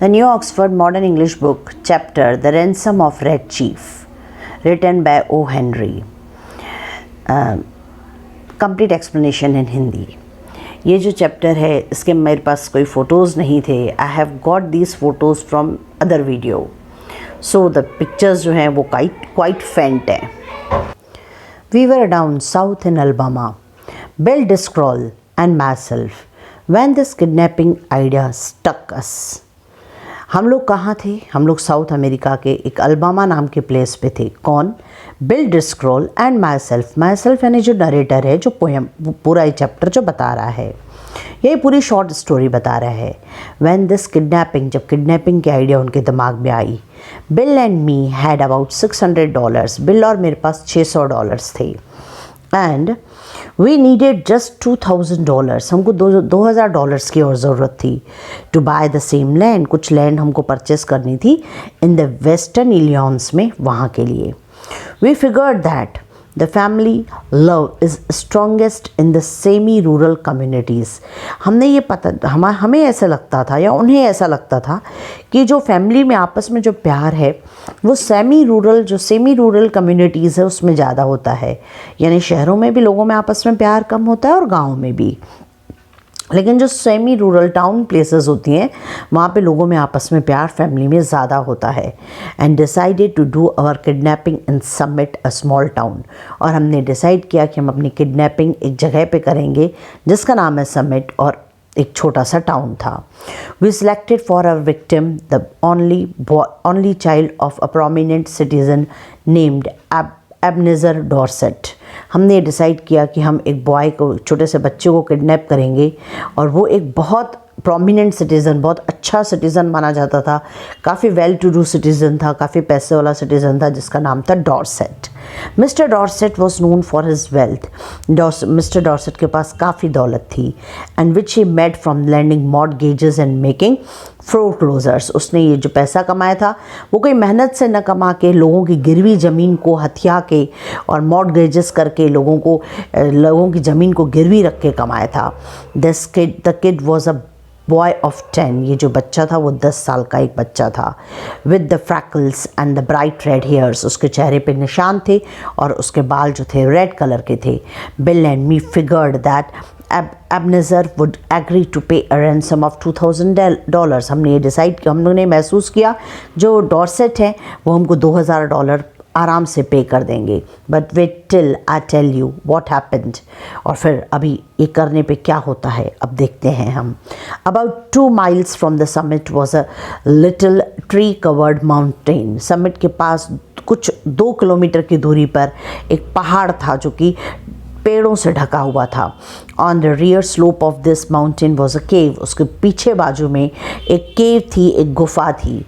The New Oxford Modern English Book, chapter The Ransom of Red Chief, written by O. Henry. Complete explanation in Hindi. ये जो chapter है इसके मेरे पास कोई photos नहीं थे. I have got these photos from other video. So the pictures जो हैं वो क्वाइट फेंट हैं. We were down south in Alabama, Bill Driscoll and myself, when this kidnapping idea struck us. हम लोग कहाँ थे? हम लोग साउथ अमेरिका के एक अल्बामा नाम के प्लेस पे थे. कौन? Bill Driscoll and my self यानी जो नरेटर है, जो पोएम, पूरा ये चैप्टर जो बता रहा है, ये पूरी शॉर्ट स्टोरी बता रहा है. व्हेन दिस किडनैपिंग, जब किडनैपिंग की आइडिया उनके दिमाग में आई, Bill and me had about $600. Bill और मेरे पास $600 थे. And we needed just $2,000. हमको $2,000 की और ज़रूरत थी. To buy the same land, कुछ लैंड हमको परचेस करनी थी इन द वेस्टर्न इलियॉन्स में, वहाँ के लिए. We figured that the family love is strongest in the semi rural communities. हमने ये पता, हमें ऐसा लगता था या उन्हें ऐसा लगता था कि जो फैमिली में आपस में जो प्यार है वो सेमी रूरल कम्युनिटीज़ है उसमें ज़्यादा होता है. यानी शहरों में भी लोगों में आपस में प्यार कम होता है और गाँव में भी, लेकिन जो सेमी रूरल टाउन प्लेसेस होती हैं वहाँ पे लोगों में आपस में प्यार फैमिली में ज़्यादा होता है. And decided to do our kidnapping in Summit, a small town. और हमने डिसाइड किया कि हम अपनी किडनैपिंग एक जगह पे करेंगे जिसका नाम है समिट, और एक छोटा सा टाउन था. We selected for our victim the only child of a prominent citizen named Ebenezer Dorset. हमने डिसाइड किया कि हम एक बॉय को, छोटे से बच्चे को किडनैप करेंगे, और वो एक बहुत प्रोमिनेंट सिटीज़न, बहुत अच्छा सिटीज़न माना जाता था, काफ़ी वेल टू डू सिटीज़न था, काफ़ी पैसे वाला सिटीज़न था, जिसका नाम था Dorset. Mister Dorset was known for his wealth. Mister Dorset के पास काफ़ी दौलत थी. And which he made from lending mortgages and making foreclosures. उसने ये जो पैसा कमाया था वो कोई मेहनत से न कमा के, लोगों की गिरवी ज़मीन को हथिया के और मॉर्गेजेस करके लोगों की ज़मीन को गिरवी रख के कमाया था. The kid was a boy of 10. ये जो बच्चा था वो 10 साल का एक बच्चा था. With the freckles and the bright red hairs, उसके चेहरे पे निशान थे और उसके बाल जो थे रेड कलर के थे. Bill and me figured that Ebenezer would agree to pay a ransom of $2,000. हमने ये डिसाइड किया, हम लोगों ने महसूस किया जो डॉर्सेट हैं वो हमको $2,000 आराम से पे कर देंगे. But wait till I tell you what happened. और फिर अभी ये करने पे क्या होता है अब देखते हैं हम. About 2 miles from the summit was a little tree covered mountain. Summit के पास कुछ 2 किलोमीटर की दूरी पर एक पहाड़ था जो कि पेड़ों से ढका हुआ था. On the rear slope of this mountain was a cave. उसके पीछे बाजू में एक केव थी, एक गुफा थी.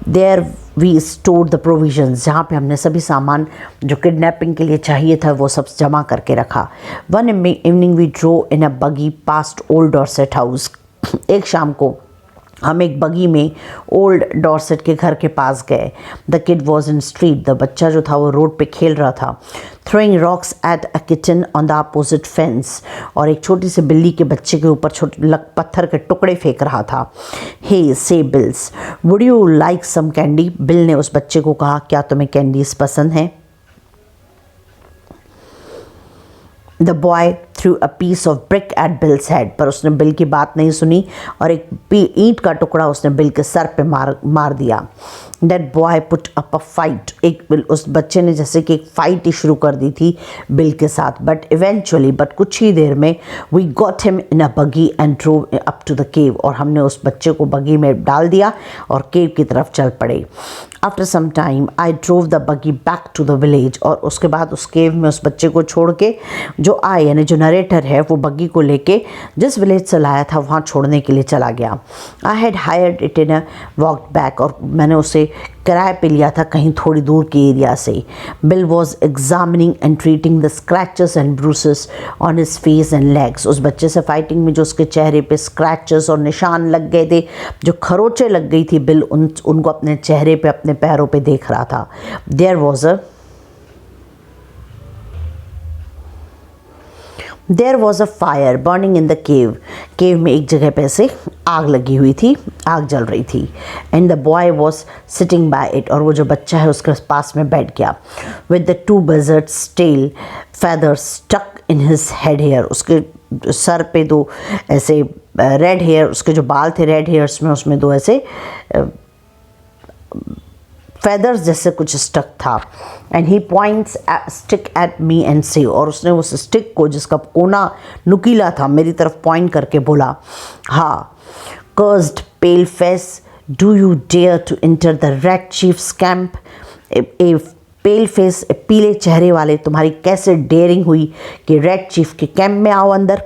There we stored the provisions, जहाँ पे हमने सभी सामान जो किडनैपिंग के लिए चाहिए था वो सब जमा करके रखा. One evening we draw in a बगी पास्ट ओल्ड डॉर्सेट हाउस. एक शाम को हम एक बगी में ओल्ड डॉर्सेट के घर के पास गए. The kid was in street. The बच्चा जो था वो रोड पे खेल रहा था. Throwing rocks at a kitten on the opposite fence. और एक छोटी सी बिल्ली के बच्चे के ऊपर पत्थर के टुकड़े फेंक रहा था. Hey says Bill, would you like some candy. Bill ने उस बच्चे को कहा, क्या तुम्हें कैंडीज पसंद हैं. The boy threw a piece of brick at Bill's head. पर उसने बिल की बात नहीं सुनी और एक ईंट का टुकड़ा उसने बिल के सर पे मार दिया. That boy put up a fight. उस बच्चे ने जैसे कि एक फाइट ही शुरू कर दी थी बिल के साथ. बट कुछ ही देर में we got him in a buggy and drove up to the cave. और हमने उस बच्चे को बगी में डाल दिया और केव की तरफ चल पड़े. After some time I drove the buggy back to the village. और उसके बाद उस केव में उस बच्चे को छोड़ के जो आए, यानी जो नरेटर है, वो बग्गी को लेके जिस विलेज से लाया था वहाँ छोड़ने के लिए चला गया. I had hired it in a walk back. और मैंने उसे किराए पे लिया था कहीं थोड़ी दूर के एरिया से. Bill was examining and treating the scratches and bruises on his face and legs. उस बच्चे से फाइटिंग में जो उसके चेहरे पे स्क्रैचेस और निशान लग गए थे, जो खरोचे लग गई थी, बिल उनको अपने चेहरे पे, अपने पैरों पे देख रहा था. There was a fire burning in the cave, cave में एक जगह पे से आग लगी हुई थी, आग जल रही थी। And the boy was sitting bye it, और वो जो बच्चा है उसके पास में बैठ गया। With the 2 buzzards tail feathers stuck in his head hair, उसके सर पे 2 ऐसे रेड हेयर, उसके जो बाल थे रेड हेयर्स में, उसमें 2 ऐसे फेदर्स जैसे कुछ स्टक था। And he points stick at me and से, और उसने उस स्टिक को जिसका कोना नुकीला था मेरी तरफ पॉइंट करके बोला, हाँ, cursed pale face, do you dare to enter the Red Chief's camp. A pale face, पीले चेहरे वाले, तुम्हारी कैसे डेयरिंग हुई कि रेड चीफ के कैंप में आओ अंदर।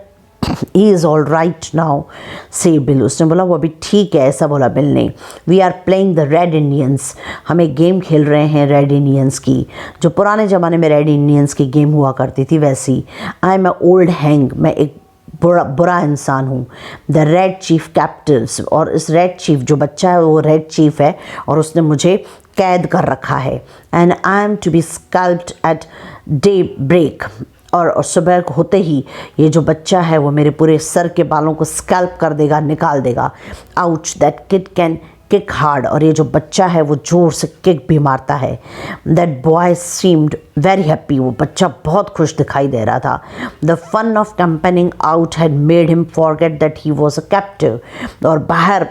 He is all right now, say bill. उसने बोला वो अभी ठीक है, ऐसा बोला बिल ने। We are playing the Red Indians, हम एक गेम खेल रहे हैं रेड इंडियंस की, जो पुराने ज़माने में रेड इंडियंस की गेम हुआ करती थी वैसी। I am a old hang, मैं एक बुरा इंसान हूँ। द रेड चीफ कैप्टिव्स, और इस रेड चीफ जो बच्चा है वो रेड चीफ है और उसने मुझे कैद कर रखा है। And I am to be scalped at daybreak, और सुबह होते ही ये जो बच्चा है वो मेरे पूरे सर के बालों को स्कैल्प कर देगा, निकाल देगा। Ouch, that kid can kick hard, और ये जो बच्चा है वो ज़ोर से किक भी मारता है। That boy seemed very happy, वो बच्चा बहुत खुश दिखाई दे रहा था। The fun of campaigning out had made him forget that he was a captive, और बाहर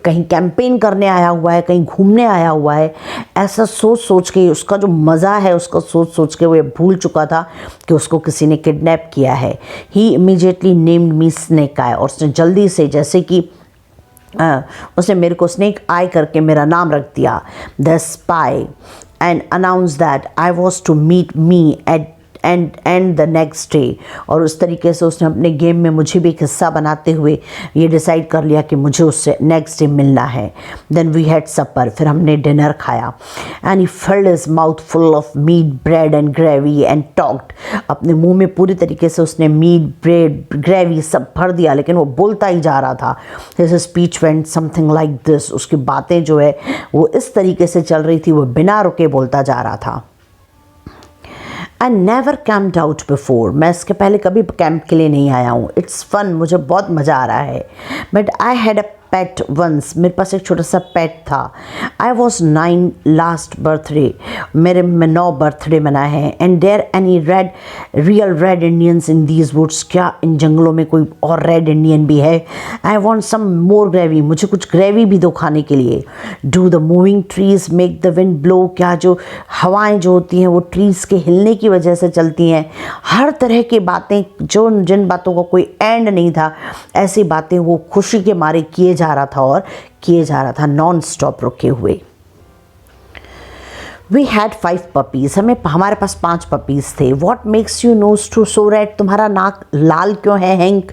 कहीं कैंपेन करने आया हुआ है, कहीं घूमने आया हुआ है, ऐसा सोच सोच के, उसका जो मज़ा है उसका सोच सोच के वो ये भूल चुका था कि उसको किसी ने किडनैप किया है। ही इमीडिएटली नेम्ड मी स्नेक आई, और उसने जल्दी से, जैसे कि उसने मेरे को स्नेक आई करके मेरा नाम रख दिया, the spy, and announce that I was to meet me at end the next day. और उस तरीके से उसने अपने गेम में मुझे भी एक हिस्सा बनाते हुए ये डिसाइड कर लिया कि मुझे उससे नेक्स्ट डे मिलना है। देन वी हैड सपर, फिर हमने डिनर खाया। And he field his mouth full of meat, bread and gravy and talked, अपने मुंह में पूरी तरीके से उसने मीट, ब्रेड, ग्रेवी सब भर दिया, लेकिन वो बोलता ही जा रहा था। His speech went something like this, उसकी बातें जो है वो इस तरीके से चल रही थी, वो बिना रुके बोलता जा रहा था। आई नेवर कैम्प्ड आउट बिफोर, मैं इसके पहले कभी कैंप के लिए नहीं आया हूँ। इट्स फन, मुझे बहुत मज़ा आ रहा है। But I had a pet once, मेरे पास एक छोटा सा पेट था। आई वॉज 9 लास्ट बर्थडे, मेरे में 9 बर्थडे मनाए हैं। And there any real red Indians in these woods, क्या इन जंगलों में कोई और रेड इंडियन भी है? I want some more gravy, मुझे कुछ ग्रेवी भी दो खाने के लिए। Do the moving trees make the wind blow, क्या जो हवाएं जो होती हैं वो ट्रीज़ के हिलने की वजह से चलती हैं? हर तरह की बातें, जो जिन बातों का कोई एंड नहीं था, ऐसी बातें वो खुशी के मारे किए जा रहा था और किए जा रहा था नॉन स्टॉप रुके हुए। वी हैड 5 पपीज़, हमारे पास 5 पपीज़ थे। What makes you nose to so red, तुम्हारा नाक लाल क्यों है Hank?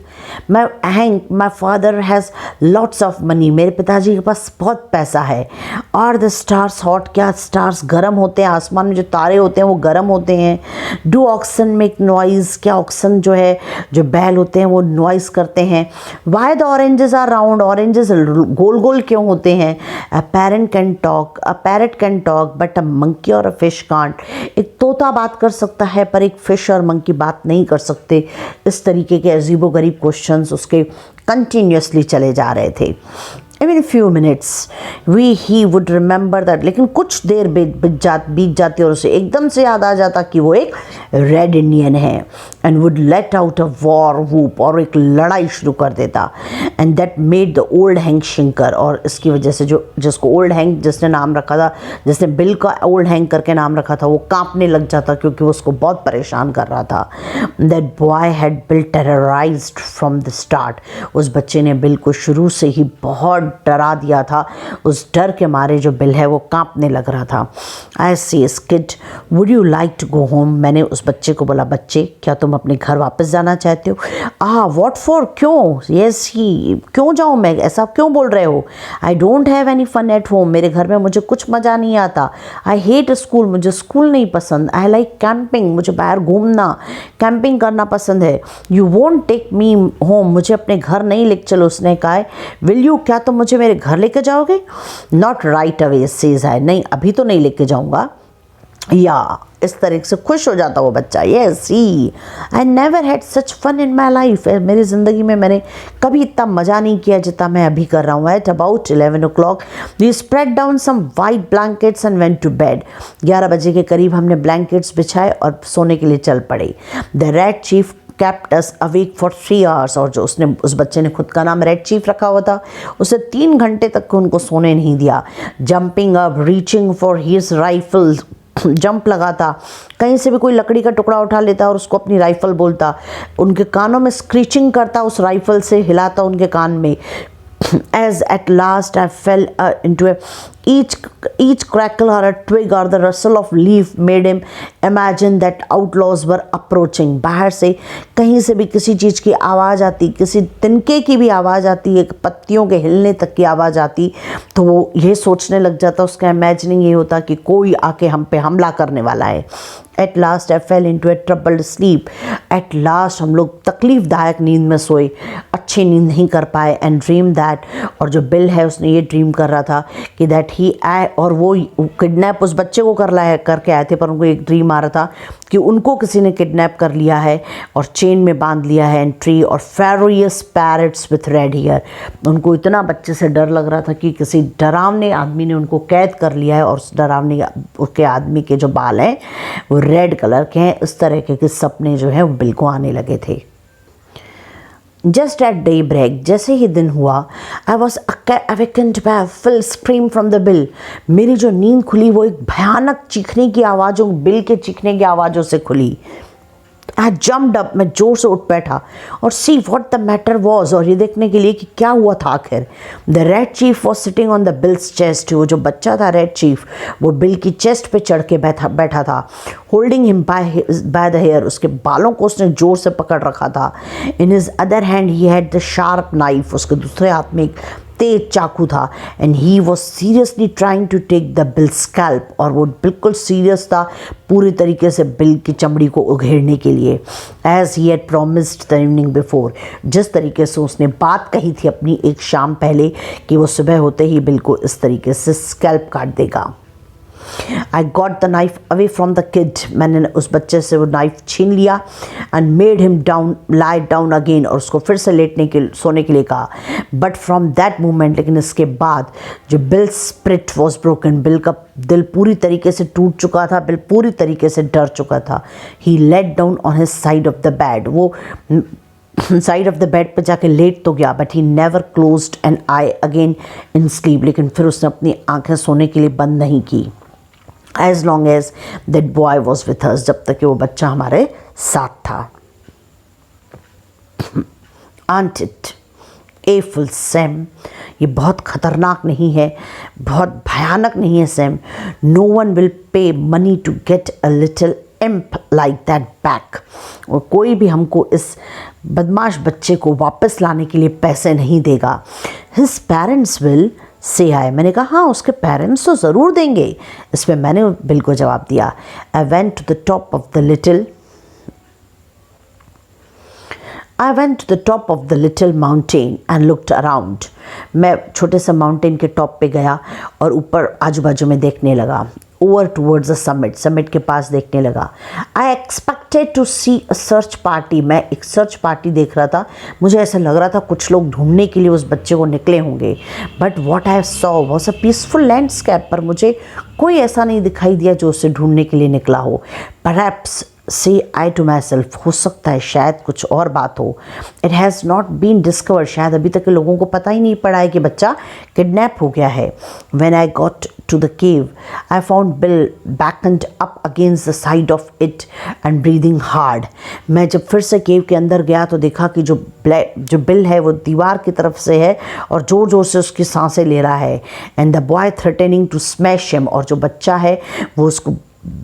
My father has lots of money, मेरे पिताजी के पास बहुत पैसा है। आर द स्टार्स हॉट, क्या स्टार्स गर्म होते हैं? आसमान में जो तारे होते हैं वो गर्म होते हैं। डू ऑक्सन मेक नॉइज़, क्या ऑक्सन जो है, जो बैल होते हैं वो नॉइज़ करते हैं? Why the oranges are round, oranges गोल गोल क्यों होते हैं? A parrot can talk but a monkey or a fish can't, एक तोता बात कर सकता है पर एक फिश और मंकी बात नहीं कर सकते। इस तरीके के अजीबोगरीब क्वेश्चंस उसके कंटिन्यूसली चले जा रहे थे। Even few minutes he would remember that, लेकिन कुछ देर बीत जाती और उसे एकदम से याद आ जाता कि वो एक रेड इंडियन है। and would let out a war whoop, और एक लड़ाई शुरू कर देता। and that made the old hang शिंकर, और इसकी वजह से जिसको ओल्ड हैंग जिसने नाम रखा था, जिसने बिल का ओल्ड हैंग करके नाम रखा था, वो कांपने लग जाता क्योंकि वो उसको बहुत परेशान कर रहा था। that boy had been terrorized from the start, उस बच्चे ने बिल को शुरू से ही बहुत डरा दिया था। उस डर के मारे जो बिल है वो कांपने लग रहा था। I says kid would you like to go home, मैंने उस बच्चे को बोला, बच्चे क्या तुम अपने घर वापस जाना चाहते हो? व्हाट फॉर, क्यों? यस ही, क्यों जाऊँ मैं, ऐसा क्यों बोल रहे हो? I don't have any fun at home, मेरे घर में मुझे कुछ मज़ा नहीं आता। आई हेट स्कूल, मुझे स्कूल नहीं पसंद। आई लाइक कैंपिंग, मुझे बाहर घूमना, कैंपिंग करना पसंद है। You won't take me home, मुझे अपने घर नहीं लेके चलो। उसने कहा, विल यू, क्या तुम मुझे मेरे घर लेके जाओगे? Not right away says I, नहीं अभी तो नहीं लेके जाऊंगा। या इस तरह से खुश हो जाता वो बच्चा। Yes he I never had such fun in my life, मेरी ज़िंदगी में मैंने कभी इतना मज़ा नहीं किया जितना मैं अभी कर रहा हूँ। At about 11 o'clock we spread down some white blankets and went to bed. 11 बजे के करीब हमने ब्लैंकेट्स बिछाए और सोने के लिए चल पड़े। The Red chief kept us awake for 3 hours, और जो उस बच्चे ने खुद का नाम रेड चीफ रखा हुआ था, उसे 3 घंटे तक उनको सोने नहीं दिया। Jumping up, reaching for his rifle, jump लगाता, कहीं से भी कोई लकड़ी का टुकड़ा उठा लेता और उसको अपनी राइफल बोलता, उनके कानों में स्क्रीचिंग करता, उस राइफल से हिलाता उनके कान में। As at last I fell into each crackle or a twig or the rustle of leaf made him imagine that outlaws were approaching। बाहर से कहीं से भी किसी चीज़ की आवाज़ आती, किसी तिनके की भी आवाज़ आती, एक पत्तियों के हिलने तक की आवाज़ आती, तो वो ये सोचने लग जाता, उसका इमेजिनिंग ये होता कि कोई आके हम पे हमला करने वाला है। At last I fell into a troubled sleep। At last हम लोग तकलीफ़दायक नींद में सोए, अच्छी नींद नहीं कर पाए। And dream that, और जो बिल है उसने ये ड्रीम कर रहा था कि that he और वो किडनैप उस बच्चे को करके आए थे, पर उनको एक ड्रीम आ रहा था कि उनको किसी ने किडनैप कर लिया है और चेन में बांध लिया है। एंड ट्री और फेरोरियस पैरट्स विथ रेड हेयर, उनको इतना बच्चे से डर लग रहा था कि किसी डरावने आदमी ने उनको कैद कर लिया है और उस डरावने उसके आदमी के जो बाल हैं वो रेड कलर के हैं। इस तरह के सपने जो हैं वो बिल को आने लगे थे। जस्ट एट डे ब्रेक, जैसे ही दिन हुआ, I was awakened by a full scream from the Bill. मेरी जो नींद खुली वो एक भयानक चीखने की आवाज़ों, बिल के चीखने की आवाज़ों से खुली। आई जम्प्ड अप, मैं जोर से उठ बैठा और see what the matter was, और ये देखने के लिए कि क्या हुआ था आखिर। The Red Chief was sitting on the Bill's chest. वो जो बच्चा था रेड चीफ, वो बिल की चेस्ट पे चढ़ के बैठा था। Holding him by the hair, उसके बालों को उसने जोर से पकड़ रखा था। In his other hand he had the sharp knife, उसके दूसरे हाथ में एक तेज चाकू था। And he was seriously trying to take the Bill scalp, और वो बिल्कुल सीरियस था पूरी तरीके से बिल की चमड़ी को उघेड़ने के लिए। As he had promised the evening before, जिस तरीके से उसने बात कही थी अपनी एक शाम पहले कि वो सुबह होते ही बिल को इस तरीके से स्कैल्प काट देगा। I got the knife away from the kid, मैंने उस बच्चे से वो नाइफ छीन लिया। and made him lie down again, और उसको फिर से सोने के लिए कहा। but from that moment, लेकिन इसके बाद जो bill spirit was broken, bill का दिल पूरी तरीके से टूट चुका था, बिल पूरी तरीके से डर चुका था। he laid down on his side of the bed, वो साइड ऑफ द बेड पर जाके लेट तो गया, but he never closed an eye again in sleep, लेकिन फिर उसने अपनी आंखें सोने के लिए बंद नहीं की। As long as that boy was with us, जब तक कि वो बच्चा हमारे साथ था। आंट इट एफुल सैम, ये बहुत ख़तरनाक नहीं है, बहुत भयानक नहीं है Sam. No one will pay money to get a little imp like that back, और कोई भी हमको इस बदमाश बच्चे को वापस लाने के लिए पैसे नहीं देगा। His parents will say I, मैंने कहा हाँ उसके पेरेंट्स तो ज़रूर देंगे। इस पर मैंने बिल को जवाब दिया, I went to the top of the little mountain and looked around। मैं छोटे से माउंटेन के टॉप पे गया और ऊपर आजू बाजू में देखने लगा। ओवर टूवर्ड्स द समिट के पास देखने लगा। I expected to see a search party, मैं एक सर्च पार्टी देख रहा था। मुझे ऐसा लग रहा था कुछ लोग ढूंढने के लिए उस बच्चे को निकले होंगे। But what I saw was a peaceful landscape, पर मुझे कोई ऐसा नहीं दिखाई दिया जो उसे ढूंढने के लिए निकला हो। परहैप्स से आई टू माई सेल्फ, हो सकता है शायद कुछ और बात हो। It has not been discovered, शायद अभी तक के लोगों को पता ही नहीं पड़ा है कि बच्चा किडनैप हो गया है। When I got to the cave I found Bill backed up against the side of it and breathing hard. मैं जब फिर से केव के अंदर गया तो देखा कि जो बिल है वो दीवार की तरफ से है और ज़ोर ज़ोर से उसकी सांसें ले रहा है। And the boy threatening to smash him, और जो बच्चा है वो उसको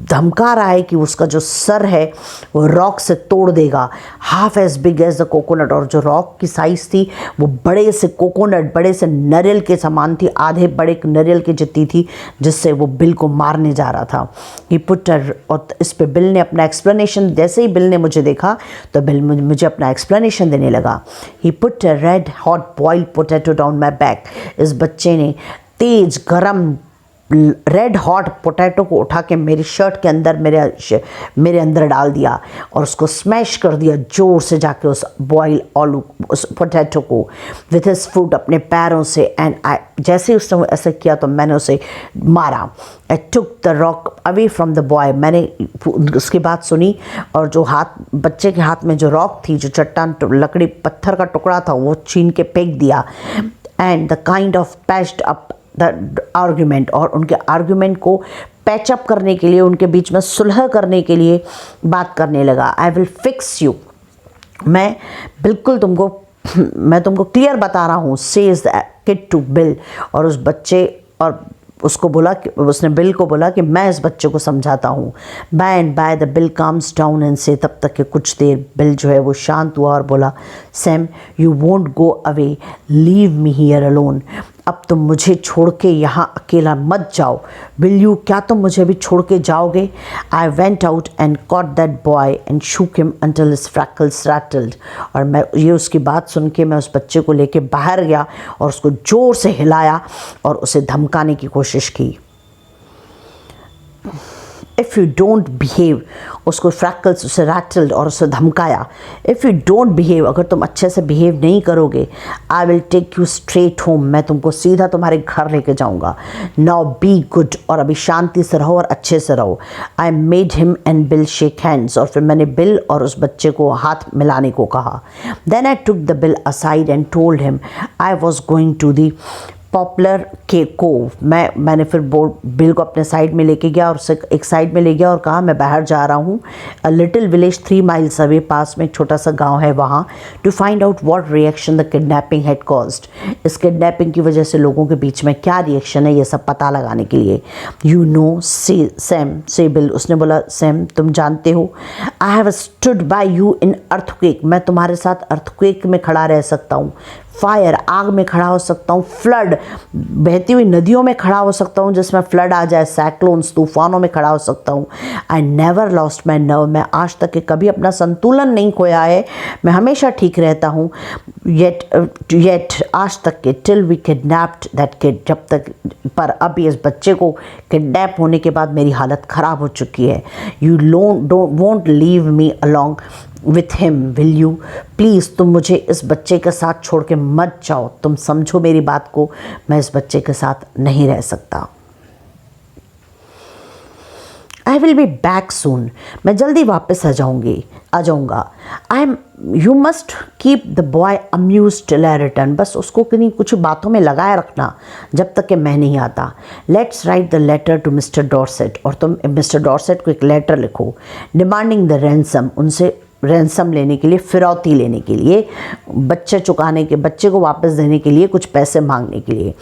धमका रहा है कि उसका जो सर है वो रॉक से तोड़ देगा। Half as big as the coconut, और जो रॉक की साइज़ थी वो बड़े से कोकोनट, बड़े से नारियल के समान थी, आधे बड़े नारियल की जितनी थी, जिससे वो बिल को मारने जा रहा था। ही पुट, और इस पे बिल ने अपना एक्सप्लेनेशन, जैसे ही बिल ने मुझे देखा तो बिल मुझे अपना एक्सप्लेनेशन देने लगा। He put a red hot boiled potato down my back, इस बच्चे ने तेज गरम रेड हॉट पोटैटो को उठा के मेरी शर्ट के अंदर मेरे अंदर डाल दिया और उसको स्मैश कर दिया जोर से जाके उस बॉयल आलू उस पोटैटो को विथ हिज फुट अपने पैरों से। एंड जैसे ही उसने ऐसे किया तो मैंने उसे मारा। I took the rock away from the boy. मैंने उसकी बात सुनी और जो बच्चे के हाथ में जो रॉक थी, जो चट्टान लकड़ी पत्थर का टुकड़ा था, वो छीन के फेंक दिया। And the kind of patched up the argument, और उनके आर्ग्यूमेंट को पैचअप करने के लिए, उनके बीच में सुलह करने के लिए बात करने लगा। आई विल फिक्स यू, मैं तुमको क्लियर बता रहा हूँ, says the kid to Bill. और उस बच्चे और उसको बोला कि उसने बिल को बोला कि मैं इस बच्चे को समझाता हूँ। By and by the Bill comes down and say, तब तक कि कुछ देर बिल जो है वो शांत हुआ और बोला, Sam you won't go away, leave me here alone. अब तुम मुझे छोड़ के यहाँ अकेला मत जाओ। विल यू, क्या तुम मुझे भी छोड़ के जाओगे? I went out and cot that boy and shook him until his freckles rattled. और मैं ये उसकी बात सुन के मैं उस बच्चे को लेके बाहर गया और उसको ज़ोर से हिलाया और उसे धमकाने की कोशिश की। इफ़ यू डोंट बिहेव, उसको फ्रैकल्स उसे रैटल्ड और उसे धमकाया। इफ़ यू डोंट बिहेव, अगर तुम अच्छे से बिहेव नहीं करोगे, I will take you straight home, मैं तुमको सीधा तुम्हारे घर लेके जाऊंगा। नाउ बी गुड, और अभी शांति से रहो और अच्छे से रहो। I made him and bill shake hands, और फिर मैंने बिल और उस बच्चे को हाथ मिलाने को कहा। Then I took the Bill aside and told him I was going to the Poplar के कोव। मैंने फिर बिल को अपने साइड में लेके गया और उसे एक साइड में ले गया और कहा मैं बाहर जा रहा हूँ, a little village 3 miles away, पास में एक छोटा सा गांव है वहाँ, to find out what reaction the kidnapping had caused. इस किडनैपिंग की वजह से लोगों के बीच में क्या रिएक्शन है ये सब पता लगाने के लिए। यू नो सैम, से बिल, उसने बोला सैम तुम जानते हो, I have stood by you in earthquake, मैं तुम्हारे साथ अर्थक्वेक में खड़ा रह सकता हूँ, फायर, आग में खड़ा हो सकता हूँ, फ्लड, बहती हुई नदियों में खड़ा हो सकता हूँ जिसमें फ्लड आ जाए, साइक्लोन्स, तूफानों में खड़ा हो सकता हूँ। I never lost my nerve, मैं आज तक के कभी अपना संतुलन नहीं खोया है, मैं हमेशा ठीक रहता हूँ। येट आज तक के, till we kidnapped that kid, जब तक, पर अब इस बच्चे को किडनैप होने के बाद मेरी हालत ख़राब हो चुकी है। You won't leave me along with him, will you, please तुम मुझे इस बच्चे के साथ छोड़ के मत जाओ, तुम समझो मेरी बात को, मैं इस बच्चे के साथ नहीं रह सकता। I will be back soon, मैं जल्दी वापस आ जाऊँगा। You must keep the boy amuse till I return, बस उसको किन्हीं कुछ बातों में लगाए रखना जब तक कि मैं नहीं आता। Let's write the letter to mister Dorset, और तुम मिस्टर डॉर्सेट को एक लेटर लिखो, डिमांडिंग द रैंसम, उनसे रैंसम लेने के लिए, फिरौती लेने के लिए, बच्चे को वापस देने के लिए, कुछ पैसे मांगने के लिए।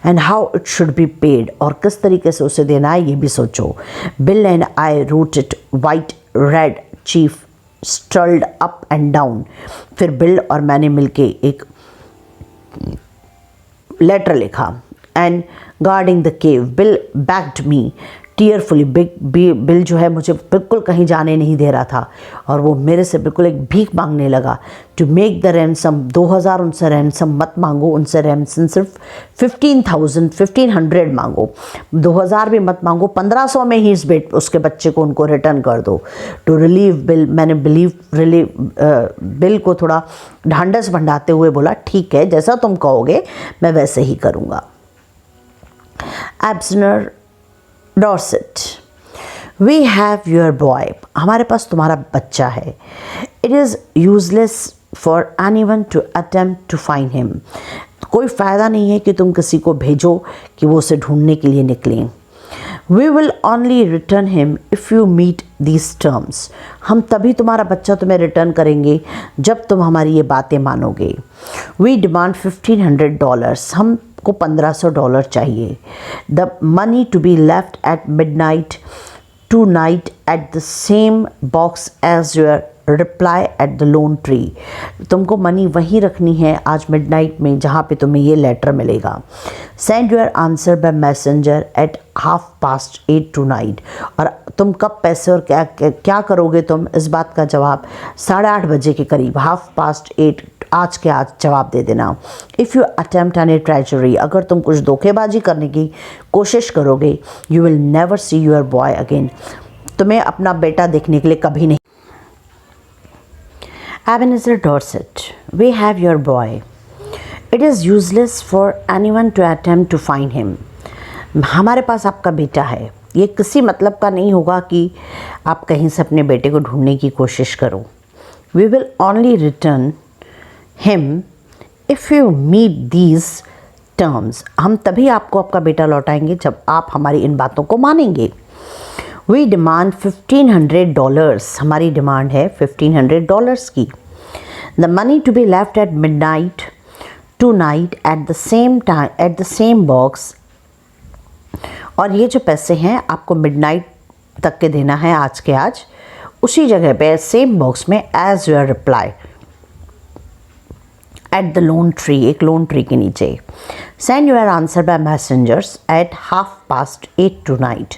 And how it should be paid, और किस तरीके से उसे देना है ये भी सोचो। Bill and I wrote it while Red Chief strolled up and down, फिर बिल और मैंने मिलके एक लेटर लिखा। And guarding the cave Bill backed me tearfully, Bill जो है मुझे बिल्कुल कहीं जाने नहीं दे रहा था और वो मेरे से बिल्कुल एक भीख मांगने लगा। टू मेक द रैंसम, 2000 उनसे रैंसम मत मांगो, उनसे रैंसम सिर्फ 1500 मांगो, 2000 भी मत मांगो, 1500 में ही उसके बच्चे को उनको रिटर्न कर दो। टू रिलीव बिल, मैंने बिल को थोड़ा ढांढस बंधाते हुए बोला ठीक है, जैसा तुम कहोगे मैं वैसे ही करूँगा। Ebenezer Dorset, we have your boy, हमारे पास तुम्हारा बच्चा है। It is useless for anyone to attempt to find him, कोई फ़ायदा नहीं है कि तुम किसी को भेजो कि वो उसे ढूंढने के लिए निकलें। We will only return him if you meet these terms, हम तभी तुम्हारा बच्चा तुम्हें रिटर्न करेंगे जब तुम हमारी ये बातें मानोगे। वी डिमांड $1500, हम को $1500 चाहिए। The money to be left at midnight tonight at the same box as your reply at the lone tree, तुमको मनी वहीं रखनी है आज मिडनाइट में जहाँ पे तुम्हें ये लेटर मिलेगा। Send your answer by messenger at 8:30 tonight, और तुम कब पैसे और क्या करोगे तुम, इस बात का जवाब 8:30 बजे के करीब, 8:30 आज के आज जवाब दे देना। If you attempt any treasury, अगर तुम कुछ धोखेबाजी करने की कोशिश करोगे, you will never see your boy again, तुम्हें अपना बेटा देखने के लिए कभी नहीं। Ebenezer Dorset, we have your boy. It is useless for anyone to attempt to find him. हमारे पास आपका बेटा है, ये किसी मतलब का नहीं होगा कि आप कहीं से अपने बेटे को ढूंढने की कोशिश करो। We will only return him if you meet these terms. हम तभी आपको आपका बेटा लौटाएंगे जब आप हमारी इन बातों को मानेंगे। We demand $1,500. हमारी डिमांड है $1,500 की। The money to be left at midnight tonight at the same time at the same box. और ये जो पैसे हैं आपको मिडनाइट तक के देना है आज के आज, उसी जगह पे सेम बॉक्स में as your reply at the lone tree, एक लोन ट्री के नीचे। Send your answer by messengers at 8:30 tonight.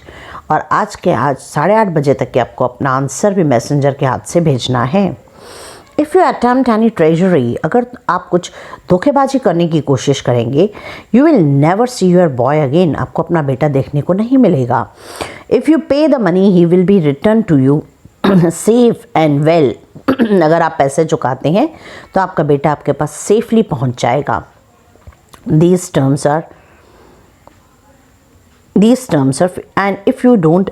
और आज के आज 8:30 बजे तक के आपको अपना आंसर भी मैसेंजर के हाथ से भेजना है। If you attempt any treasury, अगर आप कुछ धोखेबाजी करने की कोशिश करेंगे, you will never see your boy again, आपको अपना बेटा देखने को नहीं मिलेगा। If you pay the money he will be return to you safe and well, अगर आप पैसे चुकाते हैं तो आपका बेटा आपके पास सेफली पहुंच जाएगा। These terms are and if you don't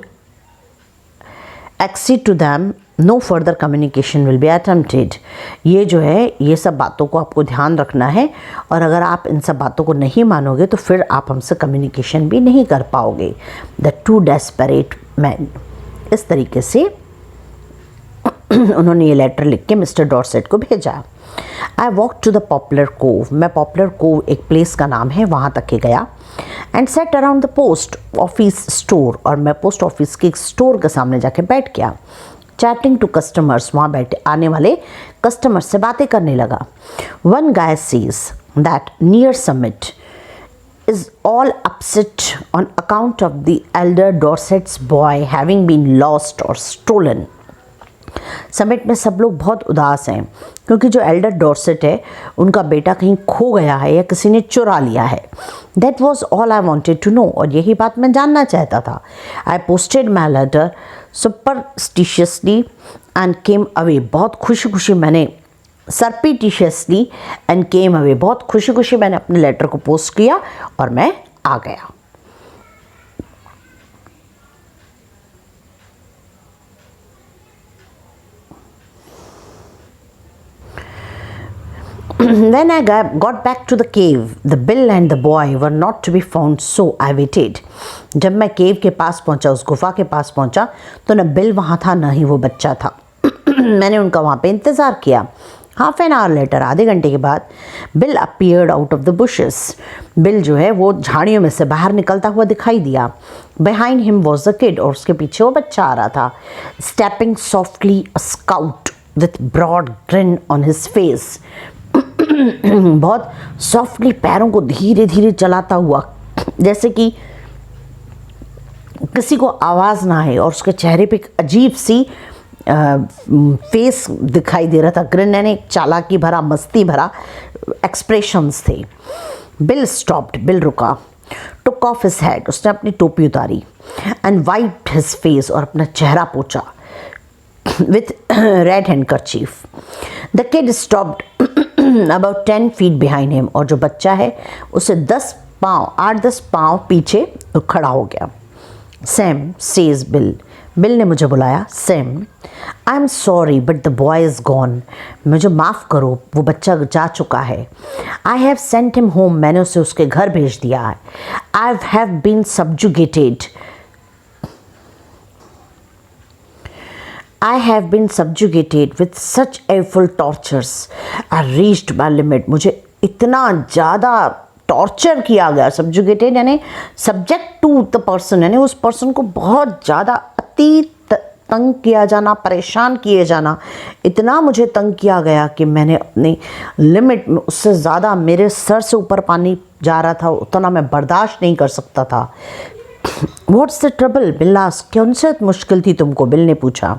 accede to them, no further communication will be attempted. ये जो है, ये सब बातों को आपको ध्यान रखना है, और अगर आप इन सब बातों को नहीं मानोगे तो फिर आप हमसे कम्युनिकेशन भी नहीं कर पाओगे। The two desperate men, इस तरीके से उन्होंने ये लेटर लिख के मिस्टर डॉर्सेट को भेजा। I walk to the Poplar Cove, मैं पॉपुलर कोव एक प्लेस का नाम है, वहाँ तक के गया। And set around the post office store, और मैं पोस्ट ऑफिस के स्टोर के सामने जाके बैठ गया। चैटिंग टू कस्टमर्स, वहाँ बैठे आने वाले कस्टमर से बातें करने लगा। One guy sees that near summit is all upset on account of the elder Dorset's boy having been lost or stolen. Summit में सब लोग बहुत उदास हैं क्योंकि जो एल्डर डॉर्सेट है उनका बेटा कहीं खो गया है या किसी ने चुरा लिया है। That was all I wanted to know, और यही बात मैं जानना चाहता था। I posted my letter superstitiously and came away, बहुत खुशी खुशी मैंने सरपीटिशियसली एंड केम अवे, बहुत खुशी खुशी मैंने अपने लेटर को पोस्ट किया और मैं आ गया। When I got back to the cave, the bill and the boy were not to be found, so I waited. जब मैं केव के पास पहुंचा, उस गुफा के पास पहुंचा, तो न बिल वहाँ था न ही वो बच्चा था। मैंने उनका वहाँ पे इंतज़ार किया। हाफ एन आवर लेटर, आधे घंटे के बाद, bill appeared out of the bushes, bill जो है वो झाड़ियों में से बाहर निकलता हुआ दिखाई दिया। Behind him was the kid, और उसके पीछे वो बच्चा आ रहा था। Stepping softly a scout with broad grin on his face, बहुत सॉफ्टली पैरों को धीरे धीरे चलाता हुआ, जैसे कि किसी को आवाज़ ना आए, और उसके चेहरे पे एक अजीब सी फेस दिखाई दे रहा था। ग्रिन यानी चालाकी भरा, मस्ती भरा एक्सप्रेशंस थे। बिल स्टॉप्ड, बिल रुका। टुक ऑफ हिज हेड, उसने अपनी टोपी उतारी। एंड वाइप्ड हिज फेस, और अपना चेहरा पोंछा with red handkerchief. The kid stopped about 10 feet behind him, और जो बच्चा है उसे 8-10 पाँव पीछे खड़ा हो गया। सैम सेज बिल, बिल ने मुझे बुलाया। Sam, I am sorry but the boy is gone, मुझे माफ़ करो वो बच्चा जा चुका है। I have sent him home, मैंने उसे उसके घर भेज दिया है। I have been subjugated, I have been subjugated with such awful tortures. I reached my limit. मुझे इतना ज़्यादा टॉर्चर किया गया। सब्जुगेटेड यानी सब्जेक्ट टू द पर्सन, यानी उस पर्सन को बहुत ज़्यादा अति तंग किया जाना, परेशान किए जाना। इतना मुझे तंग किया गया कि मैंने अपनी लिमिट में, उससे ज़्यादा मेरे सर से ऊपर पानी जा रहा था, उतना मैं बर्दाश्त नहीं कर सकता था। What's the trouble? Bill asked, कौन सी मुश्किल थी तुमको? बिल ने पूछा।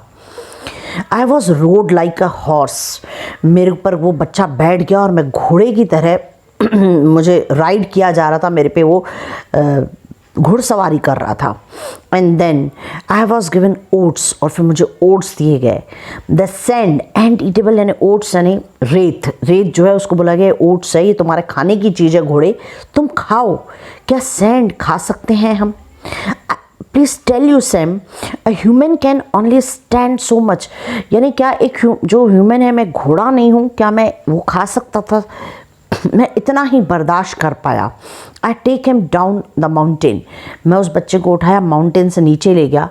I was road like a horse, मेरे ऊपर वो बच्चा बैठ गया और मैं घोड़े की तरह मुझे राइड किया जा रहा था, मेरे पे वो घुड़सवारी कर रहा था। And then I was given oats, और फिर मुझे ओट्स दिए गए। द सैंड एंड ईटेबल, यानी ओट्स यानी रेत, रेत जो है उसको बोला गया ओट्स है, ये तुम्हारे खाने की चीज़ है घोड़े, तुम खाओ। क्या सैंड खा सकते हैं हम? Please tell you Sam, a human can only stand so much, यानी क्या एक जो ह्यूमन है, मैं घोड़ा नहीं हूँ, क्या मैं वो खा सकता था? मैं इतना ही बर्दाश्त कर पाया। I take him down the mountain, मैं उस बच्चे को उठाया, माउंटेन से नीचे ले गया।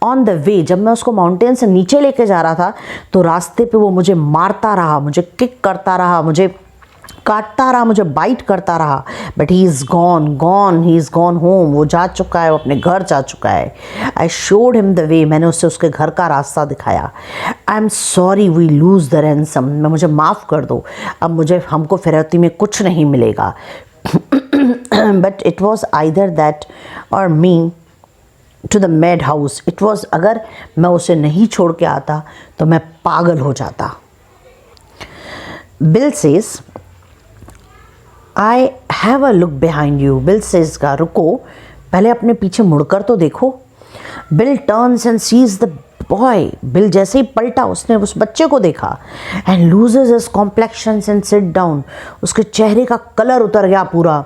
ऑन द वे, जब मैं उसको माउंटेन से नीचे लेके जा रहा था तो रास्ते पे वो मुझे मारता रहा, मुझे किक करता रहा, मुझे काटता रहा, मुझे बाइट करता रहा। But he is gone, he is gone home, वो जा चुका है, वो अपने घर जा चुका है। I showed him the way, मैंने उससे उसके घर का रास्ता दिखाया। I am sorry we lose the ransom, मैं मुझे माफ़ कर दो, अब हमको फिरौती में कुछ नहीं मिलेगा। But it was either that or me to the madhouse, it was, अगर मैं उसे नहीं छोड़ के आता तो मैं पागल हो जाता। Bill says I have a look behind you, Bill says का रुको, पहले अपने पीछे मुड़कर तो देखो। Bill turns and sees the boy, Bill जैसे ही पलटा उसने उस बच्चे को देखा। And loses his complexions and sit down, उसके चेहरे का कलर उतर गया, पूरा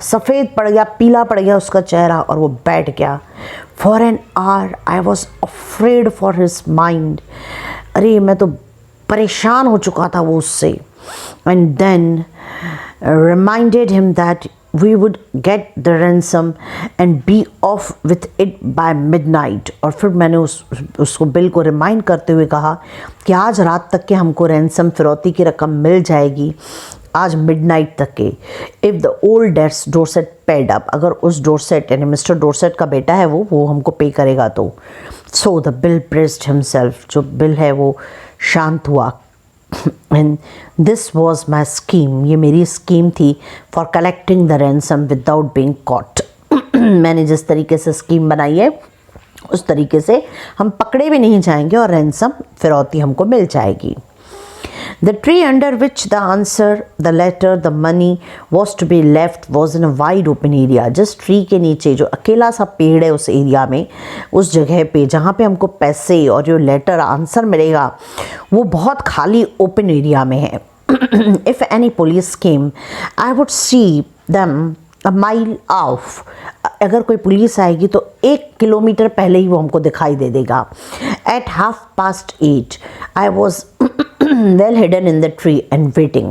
सफ़ेद पड़ गया, पीला पड़ गया उसका चेहरा, और वो बैठ गया। For an hour I was afraid for his mind, अरे मैं तो परेशान हो चुका था वो उससे। And then reminded him that we would get the ransom and be off with it by midnight, और फिर मैंने उसको बिल को रिमाइंड करते हुए कहा कि आज रात तक के हमको रैंसम फिरौती की रकम मिल जाएगी, आज मिडनाइट तक के। If the old Dorset paid up, अगर उस डोरसेट यानी मिस्टर डोरसेट का बेटा है वो हमको पे करेगा तो। So the Bill pressed himself, जो बिल है वो शांत हुआ। And this was my scheme, ये मेरी स्कीम थी for collecting the ransom without being caught. मैंने जिस तरीके से स्कीम बनाई है उस तरीके से हम पकड़े भी नहीं जाएंगे और रैंसम फिरौती हमको मिल जाएगी। The tree under which the answer, the letter, the money was to be left was in a wide open area. जिस ट्री के नीचे जो अकेला सा पेड़ है उस एरिया में, उस जगह पे जहाँ पे हमको पैसे और जो लेटर आंसर मिलेगा वो बहुत खाली ओपन एरिया में है। If any police came, I would see them a mile off. अगर कोई पुलिस आएगी तो 1 किलोमीटर पहले ही वो हमको दिखाई दे देगा। At 8:30, I was well hidden in the tree and waiting.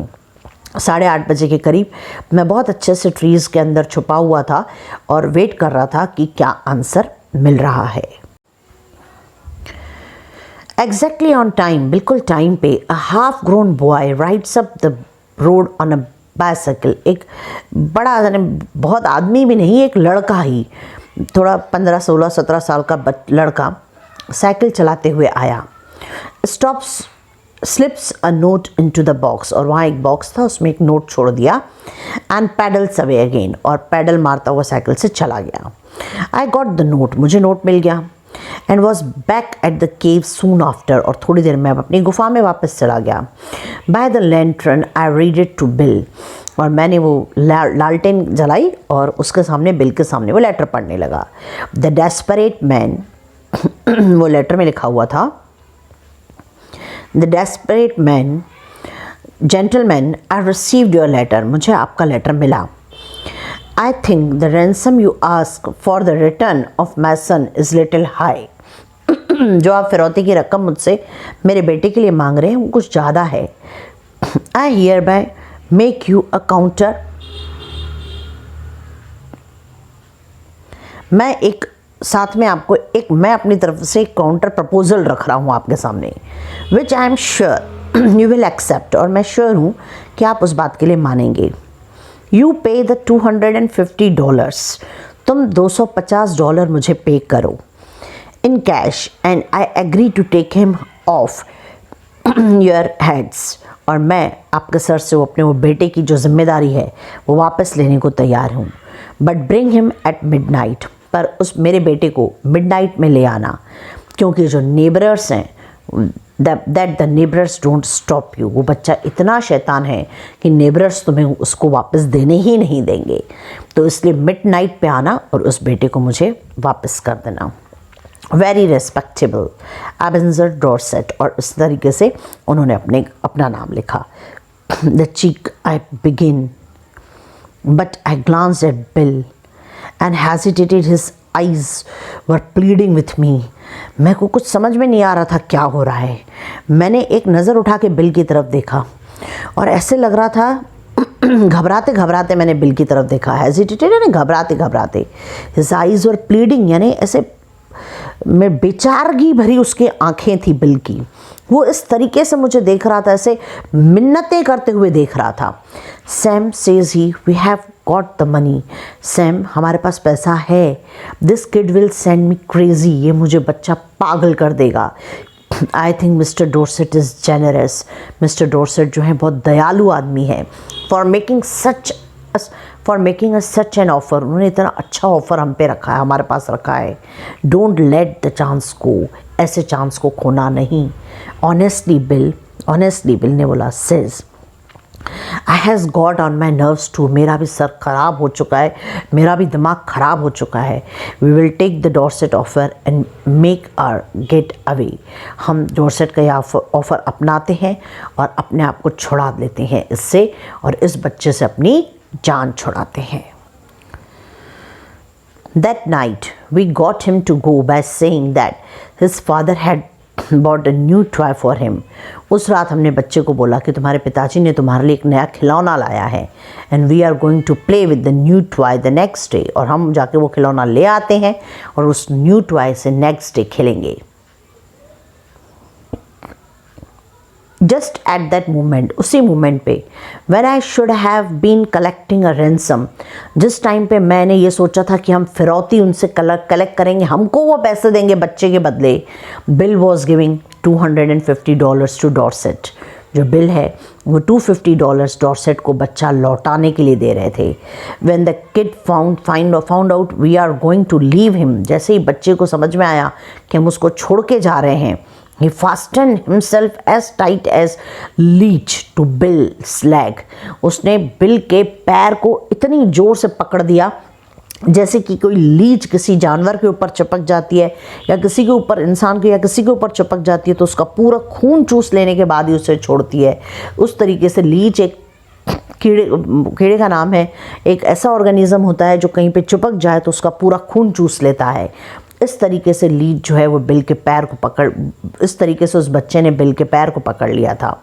8:30 बजे के करीब मैं बहुत अच्छे से ट्रीज़ के अंदर छुपा हुआ था और वेट कर रहा था कि क्या आंसर मिल रहा है। Exactly on time, बिल्कुल टाइम पे, a half grown boy rides up the road on a bicycle. एक बड़ा यानी बहुत आदमी भी नहीं, एक लड़का ही, थोड़ा 15, 16, 17 साल का लड़का साइकिल चलाते हुए आया। Stops, slips a note into the box, और वहाँ एक बॉक्स था उसमें एक नोट छोड़ दिया। एंड पैडल्स अवे अगेन, और पैडल मारता हुआ साइकिल से चला गया। आई गॉट द नोट, मुझे नोट मिल गया। And was back at the cave soon after, और थोड़ी देर में अपनी गुफा में वापस चला गया। By the lantern I read it to Bill, और मैंने वो लालटेन जलाई और उसके सामने, बिल के सामने वो लेटर पढ़ने लगा। द डेस्परेट मैन, वो लेटर में लिखा हुआ था, the desperate man, gentleman, I received your letter, मुझे आपका लेटर मिला। I think the ransom you ask for the return of my son is little high. जो आप फिरौती की रकम मुझसे मेरे बेटे के लिए मांग रहे हैं वो कुछ ज़्यादा है। I hereby make you a counter. मैं एक साथ में आपको मैं अपनी तरफ से एक काउंटर प्रपोजल रख रहा हूँ आपके सामने, which I am sure you will accept, और मैं श्योर हूँ कि आप उस बात के लिए मानेंगे। You pay the $250, तुम $250 मुझे पे करो in cash, and I agree to take him off your heads, और मैं आपके सर से अपने वो बेटे की जो जिम्मेदारी है वो वापस लेने को तैयार हूँ। But bring him at midnight, पर उस मेरे बेटे को मिडनाइट में ले आना, क्योंकि जो नेबरर्स हैं that the neighbours don't stop you. वो बच्चा इतना शैतान है कि नेबरर्स तुम्हें उसको वापस देने ही नहीं देंगे, तो इसलिए मिडनाइट पे आना और उस बेटे को मुझे वापस कर देना। वेरी रेस्पेक्टेबल एबेनेज़र डॉर्सेट, और इस तरीके से उन्होंने अपना नाम लिखा। The cheek I begin but I glanced at Bill and hesitated. His eyes were pleading with me. मेरे को कुछ समझ में नहीं आ रहा था क्या हो रहा है। मैंने एक नज़र उठा के बिल की तरफ देखा और ऐसे लग रहा था घबराते घबराते मैंने बिल की तरफ देखा। हेजिटेटेड यानी घबराते घबराते। His eyes were pleading यानी ऐसे में बेचारगी भरी उसकी आंखें थी बिल की। वो इस तरीके से मुझे देख रहा था, ऐसे मिन्नतें करते हुए देख रहा था। Sam says he, we have got the money. Sam, हमारे पास पैसा है। This kid will send me crazy, ये मुझे बच्चा पागल कर देगा। I think mister Dorset is generous. Mister Dorset जो है बहुत दयालु आदमी है। For making us such an offer, उन्होंने इतना अच्छा ऑफ़र हम पे रखा है, हमारे पास रखा है। Don't let the chance go, ऐसे चांस को खोना नहीं। ऑनेस्टली बिल ने बोला, says I has got on my nerves too, मेरा भी सर ख़राब हो चुका है, मेरा भी दिमाग ख़राब हो चुका है। We will take the Dorset offer and make our getaway, हम डॉर्सेट का यह ऑफ़र अपनाते हैं और अपने आप को छुड़ा लेते हैं इससे, और इस बच्चे से अपनी जान छुड़ाते हैं। That night we got him to go by saying that his father had bought a new toy for him. उस रात हमने बच्चे को बोला कि तुम्हारे पिताजी ने तुम्हारे लिए एक नया खिलौना लाया है, and we are going to play with the new toy the next day, और हम जाके वो खिलौना ले आते हैं और उस न्यू टॉय से नेक्स्ट डे खेलेंगे। जस्ट एट दैट मोमेंट, उसी मोमेंट पे, when I should have been collecting a ransom, जिस टाइम पे मैंने ये सोचा था कि हम फिरौती उनसे कलेक्ट करेंगे, हमको वो पैसे देंगे बच्चे के बदले, Bill was giving $250 to Dorset. जो बिल है वो $250 डॉर्सेट को बच्चा लौटाने के लिए दे रहे थे। When the kid found out we are going to leave him, जैसे ही बच्चे को समझ में आया कि हम उसको छोड़ के जा रहे हैं, he fastened himself as tight as leech to Bill's leg. उसने बिल के पैर को इतनी ज़ोर से पकड़ दिया जैसे कि कोई लीच किसी जानवर के ऊपर चिपक जाती है, या किसी के ऊपर, इंसान के या किसी के ऊपर चिपक जाती है तो उसका पूरा खून चूस लेने के बाद ही उसे छोड़ती है। उस तरीके से लीच एक कीड़े का नाम है, एक ऐसा ऑर्गेनिज्म होता है जो कहीं पे चिपक जाए तो उसका पूरा खून चूस लेता है। इस तरीके से लीच जो है वो बिल के पैर को इस तरीके से उस बच्चे ने बिल के पैर को पकड़ लिया था।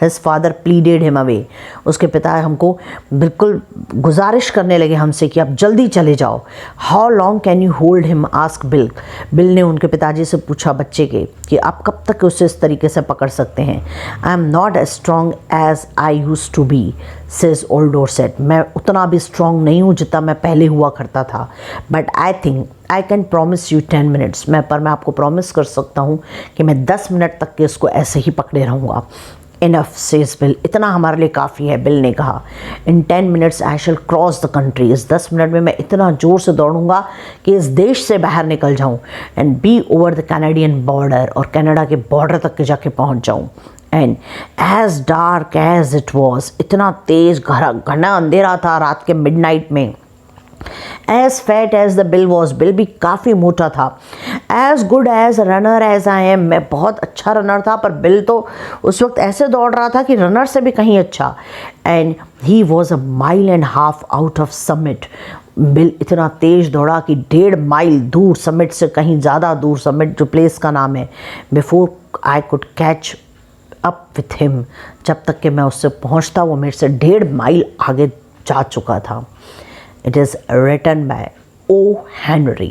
His father pleaded him away, उसके पिता हमको बिल्कुल गुजारिश करने लगे हमसे कि आप जल्दी चले जाओ। How long can you hold him, ask bill. Bill ने उनके पिताजी से पूछा बच्चे के कि आप कब तक उसे इस तरीके से पकड़ सकते हैं। I am not as strong as I use to be, says old Dorset. मैं उतना भी स्ट्रॉन्ग नहीं हूँ जितना मैं पहले हुआ करता था, but I think I can promise you 10 minutes, मैं आपको प्रॉमिस कर सकता हूँ कि मैं 10 मिनट तक के इसको ऐसे ही पकड़े रहूँगा। इनफ सेज बिल, इतना हमारे लिए काफ़ी है, बिल ने कहा। In 10 minutes I shall cross the country, इस 10 मिनट में मैं इतना ज़ोर से दौड़ूंगा कि इस देश से बाहर निकल जाऊं, and be over the Canadian border, और कनाडा के बॉर्डर तक के जाके पहुंच जाऊं। And as dark as it was, इतना तेज़ घना अंधेरा था रात के मिडनाइट में। As fat as the Bill was, Bill भी काफ़ी मोटा था। As good as runner as I am, मैं बहुत अच्छा रनर था, पर बिल तो उस वक्त ऐसे दौड़ रहा था कि रनर से भी कहीं अच्छा। And he was 1.5 mile out of summit, bill इतना तेज़ दौड़ा कि 1.5 माइल दूर, समिट से कहीं ज़्यादा दूर, समिट जो प्लेस का नाम है, before I could catch up with him, जब तक कि मैं उससे पहुंचता वो मेरे से 1.5 माइल आगे जा चुका था। It is written by O. Henry.